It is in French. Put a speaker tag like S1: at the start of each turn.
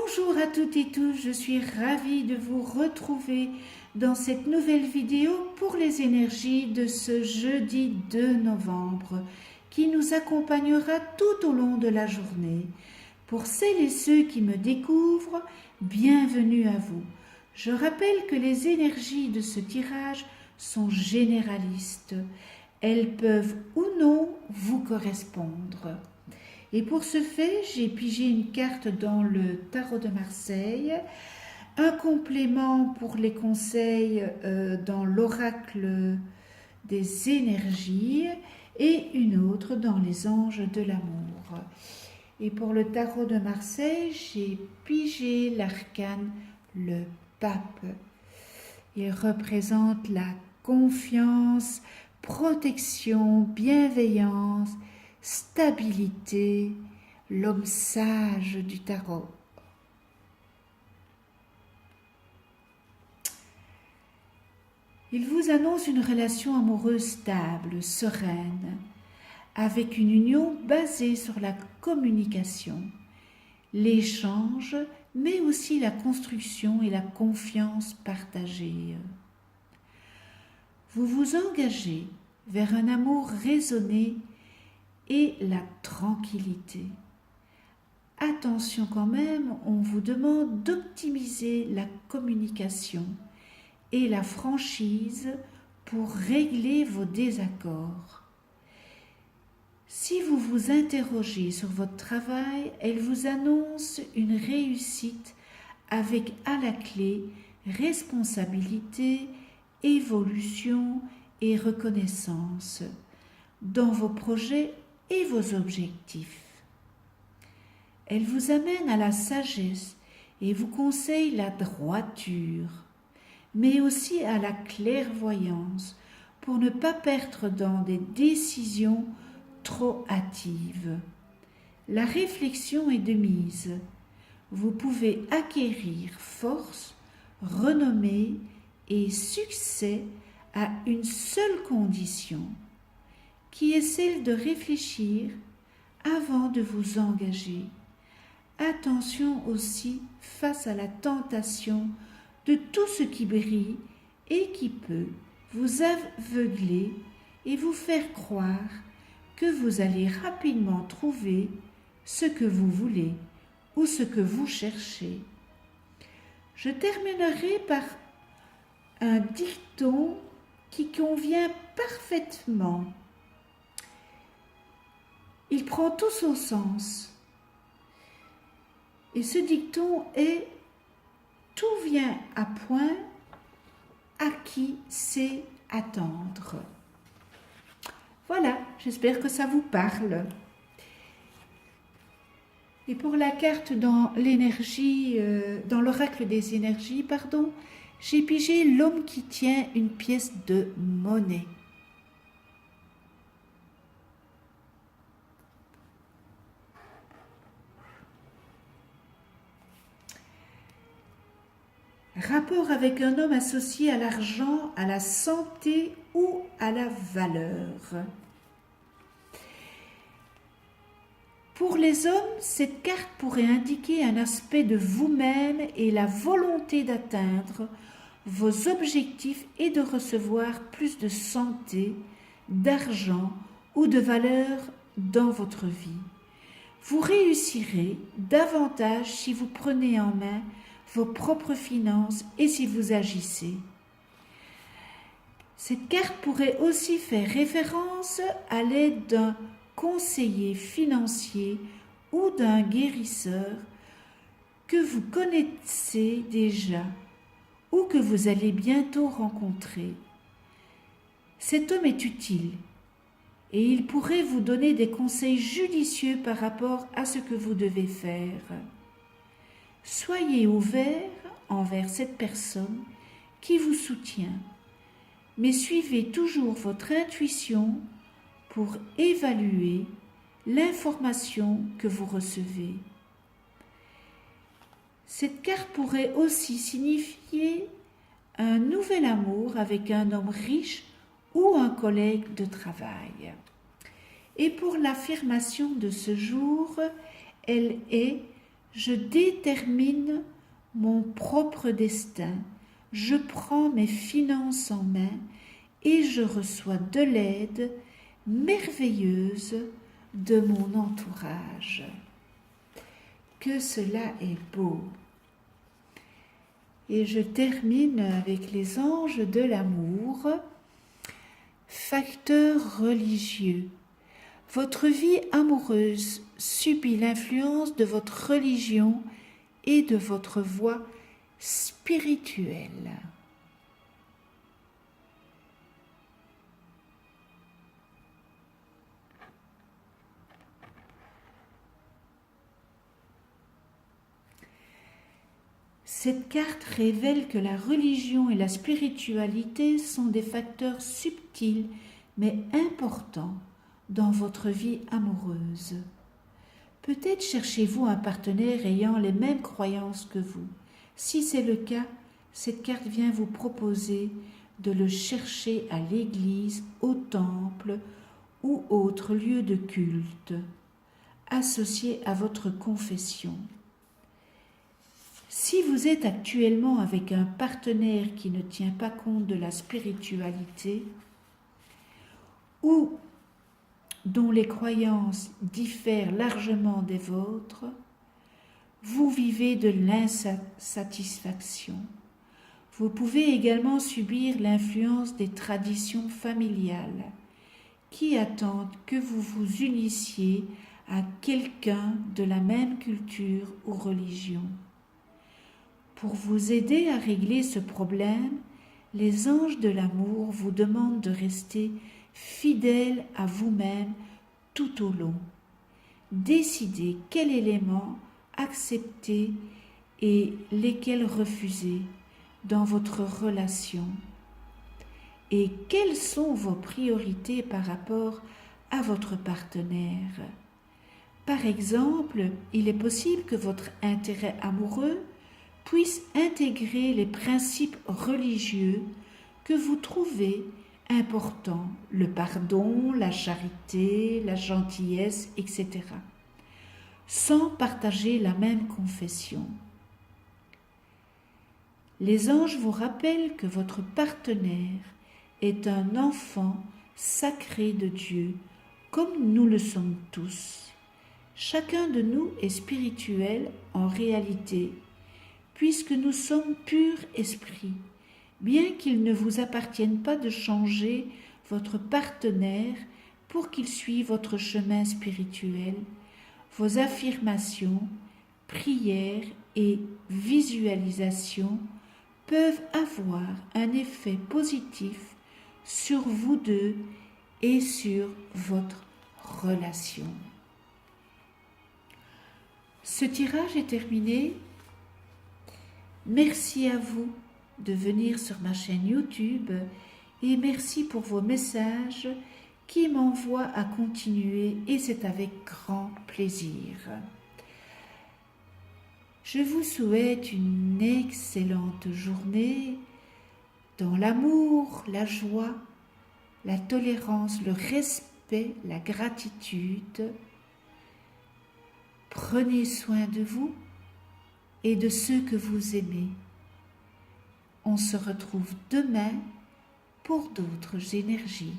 S1: Bonjour à toutes et tous, je suis ravie de vous retrouver dans cette nouvelle vidéo pour les énergies de ce jeudi 2 novembre qui nous accompagnera tout au long de la journée. Pour celles et ceux qui me découvrent, bienvenue à vous. Je rappelle que les énergies de ce tirage sont généralistes. Elles peuvent ou non vous correspondre. Et pour ce fait, j'ai pigé une carte dans le tarot de Marseille, un complément pour les conseils dans l'oracle des énergies et une autre dans les anges de l'amour. Et pour le tarot de Marseille, j'ai pigé l'arcane le pape. Il représente la confiance, protection, bienveillance, stabilité, l'homme sage du tarot. Il vous annonce une relation amoureuse stable, sereine, avec une union basée sur la communication, l'échange, mais aussi la construction et la confiance partagée. Vous vous engagez vers un amour raisonné et la tranquillité. Attention quand même, on vous demande d'optimiser la communication et la franchise pour régler vos désaccords. Si vous vous interrogez sur votre travail, elle vous annonce une réussite avec à la clé responsabilité, évolution et reconnaissance dans vos projets et vos objectifs. Elle vous amène à la sagesse et vous conseille la droiture, mais aussi à la clairvoyance pour ne pas perdre dans des décisions trop hâtives. La réflexion est de mise. Vous pouvez acquérir force, renommée et succès à une seule condition, qui est celle de réfléchir avant de vous engager. Attention aussi face à la tentation de tout ce qui brille et qui peut vous aveugler et vous faire croire que vous allez rapidement trouver ce que vous voulez ou ce que vous cherchez. Je terminerai par un dicton qui convient parfaitement. Il prend tout son sens. Et ce dicton est « Tout vient à point à qui sait attendre ». Voilà, j'espère que ça vous parle. Et pour la carte dans l'énergie, dans l'oracle des énergies, j'ai pigé l'homme qui tient une pièce de monnaie. Rapport avec un homme associé à l'argent, à la santé ou à la valeur. Pour les hommes, cette carte pourrait indiquer un aspect de vous-même et la volonté d'atteindre vos objectifs et de recevoir plus de santé, d'argent ou de valeur dans votre vie. Vous réussirez davantage si vous prenez en main vos propres finances et si vous agissez. Cette carte pourrait aussi faire référence à l'aide d'un conseiller financier ou d'un guérisseur que vous connaissez déjà ou que vous allez bientôt rencontrer. Cet homme est utile et il pourrait vous donner des conseils judicieux par rapport à ce que vous devez faire. Soyez ouvert envers cette personne qui vous soutient, mais suivez toujours votre intuition pour évaluer l'information que vous recevez. Cette carte pourrait aussi signifier un nouvel amour avec un homme riche ou un collègue de travail. Et pour l'affirmation de ce jour, elle est Je détermine mon propre destin. Je prends mes finances en main et je reçois de l'aide merveilleuse de mon entourage. Que cela est beau! Et je termine avec les anges de l'amour. Facteur religieux. Votre vie amoureuse subit l'influence de votre religion et de votre voie spirituelle. Cette carte révèle que la religion et la spiritualité sont des facteurs subtils mais importants dans votre vie amoureuse. Peut-être cherchez-vous un partenaire ayant les mêmes croyances que vous. Si c'est le cas, cette carte vient vous proposer de le chercher à l'église, au temple ou autre lieu de culte, associé à votre confession. Si vous êtes actuellement avec un partenaire qui ne tient pas compte de la spiritualité ou dont les croyances diffèrent largement des vôtres, vous vivez de l'insatisfaction. Vous pouvez également subir l'influence des traditions familiales qui attendent que vous vous unissiez à quelqu'un de la même culture ou religion. Pour vous aider à régler ce problème, les anges de l'amour vous demandent de rester fidèle à vous-même tout au long. Décidez quel élément accepter et lesquels refuser dans votre relation et quelles sont vos priorités par rapport à votre partenaire. Par exemple, il est possible que votre intérêt amoureux puisse intégrer les principes religieux que vous trouvez importants, le pardon, la charité, la gentillesse, etc., sans partager la même confession. Les anges vous rappellent que votre partenaire est un enfant sacré de Dieu, comme nous le sommes tous. Chacun de nous est spirituel en réalité, puisque nous sommes pur esprit. Bien qu'il ne vous appartienne pas de changer votre partenaire pour qu'il suive votre chemin spirituel, vos affirmations, prières et visualisations peuvent avoir un effet positif sur vous deux et sur votre relation. Ce tirage est terminé. Merci à vous de venir sur ma chaîne YouTube et merci pour vos messages qui m'envoient à continuer et c'est avec grand plaisir. Je vous souhaite une excellente journée dans l'amour, la joie, la tolérance, le respect, la gratitude. Prenez soin de vous et de ceux que vous aimez. On se retrouve demain pour d'autres énergies.